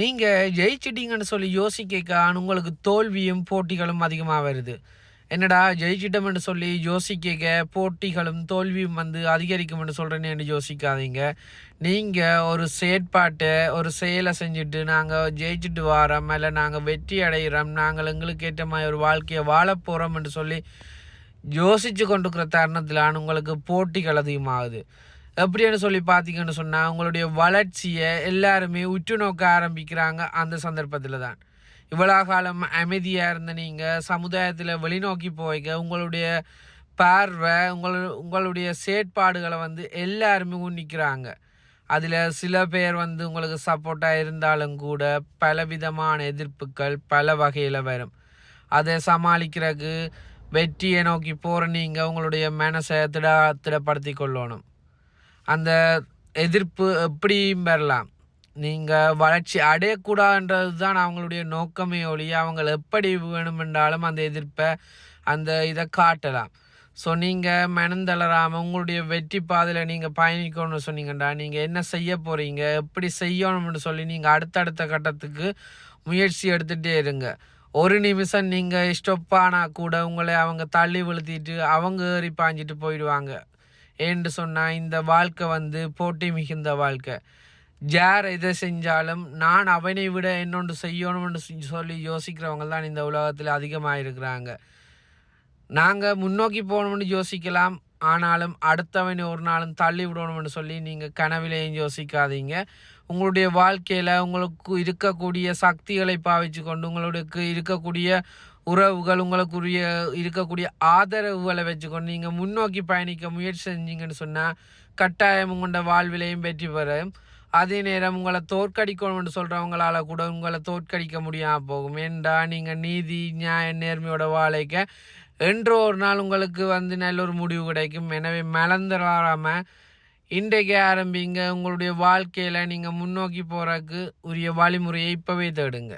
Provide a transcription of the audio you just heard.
நீங்கள் ஜெயிச்சிட்டீங்கன்னு சொல்லி யோசிக்கான் உங்களுக்கு தோல்வியும் போட்டிகளும் அதிகமாக வருது. என்னடா ஜெயிச்சிட்டோம்னு சொல்லி யோசிக்க போட்டிகளும் தோல்வியும் வந்து அதிகரிக்கும்னு சொல்கிறேன்னு யோசிக்காதீங்க. நீங்கள் ஒரு செயற்பாட்டை ஒரு செயலை செஞ்சுட்டு நாங்கள் ஜெயிச்சுட்டு வரோம், இல்லை நாங்கள் வெற்றி அடைகிறோம், நாங்கள் எங்களுக்கு ஏற்ற மாதிரி ஒரு வாழ்க்கையை வாழ போகிறோம்னு சொல்லி யோசித்து கொண்டிருக்கிற தருணத்தில் உங்களுக்கு போட்டிகள் அதிகமாகுது. எப்படின்னு சொல்லி பார்த்தீங்கன்னு சொன்னால் உங்களுடைய வளர்ச்சியை எல்லாருமே உற்று நோக்க ஆரம்பிக்கிறாங்க அந்த சந்தர்ப்பத்தில் தான். இவ்வளோ காலம் அமைதியாக இருந்த நீங்கள் சமுதாயத்தில் வெளிநோக்கி போய்க்க உங்களுடைய பார்வை உங்களுடைய செயற்பாடுகளை வந்து எல்லாருமே உன்னிக்கிறாங்க. அதில் சில பேர் வந்து உங்களுக்கு சப்போர்ட்டாக இருந்தாலும் கூட பலவிதமான எதிர்ப்புகள் பல வகையில் வரும். அதை சமாளிக்கிறதுக்கு வெற்றியை நோக்கி போகிற நீங்கள் உங்களுடைய மனசை திடப்படுத்தி கொள்ளணும். அந்த எதிர்ப்பு எப்படியும் வரலாம், நீங்கள் வளர்ச்சி அடையக்கூடாதுன்றது தான் அவங்களுடைய நோக்கமே ஒழிய அவங்க எப்படி வேணுமென்றாலும் அந்த எதிர்ப்பை அந்த இதை காட்டலாம். ஸோ நீங்கள் மனந்தளராமல் உங்களுடைய வெற்றி பாதையில் நீங்கள் பயணிக்கணும்னு சொன்னீங்கண்டா நீங்கள் என்ன செய்ய போகிறீங்க, எப்படி செய்யணும்னு சொல்லி நீங்கள் அடுத்தடுத்த கட்டத்துக்கு முயற்சி எடுத்துகிட்டே இருங்க. ஒரு நிமிஷம் நீங்கள் ஸ்டொப்பானால் கூட உங்களை அவங்க தள்ளி விழுத்திட்டு அவங்க ஏறி பாஞ்சிட்டு போயிடுவாங்க. ஏன்னு சொன்னால் இந்த வாழ்க்கை வந்து போட்டி மிகுந்த வாழ்க்கை. யார் எதை செஞ்சாலும் நான் அவனை விட என்னொன்று செய்யணும்னு சொல்லி யோசிக்கிறவங்க தான் இந்த உலகத்தில் அதிகமாக இருக்கிறாங்க. நாங்கள் முன்னோக்கி போகணும்னு யோசிக்கலாம், ஆனாலும் அடுத்தவனை ஒரு நாளும் தள்ளி விடணும்னு சொல்லி நீங்கள் கனவிலையும் யோசிக்காதீங்க. உங்களுடைய வாழ்க்கையில் உங்களுக்கு இருக்கக்கூடிய சக்திகளை பாவிச்சு கொண்டு உங்களுக்கு இருக்கக்கூடிய உறவுகள் உங்களுக்குரிய இருக்கக்கூடிய ஆதரவுகளை வச்சுக்கொண்டு நீங்கள் முன்னோக்கி பயணிக்க முயற்சி செஞ்சீங்கன்னு சொன்னால் கட்டாயம் உங்களோட வாழ்விலையும் வெற்றி பெறும். அதே நேரம் உங்களை தோற்கடிக்கணும்னு சொல்கிறவங்களால கூட உங்களை தோற்கடிக்க முடியாமல் போகும். ஏண்டா நீங்கள் நீதி நியாய நேர்மையோட வாழைக்க என்று ஒரு நாள் உங்களுக்கு வந்து நல்ல ஒரு முடிவு கிடைக்கும். எனவே மறந்துடாமல் இன்றைக்கே ஆரம்பிங்க. உங்களுடைய வாழ்க்கையில் நீங்கள் முன்னோக்கி போகிறதுக்கு உரிய வழிமுறையை இப்போவே தேடுங்க.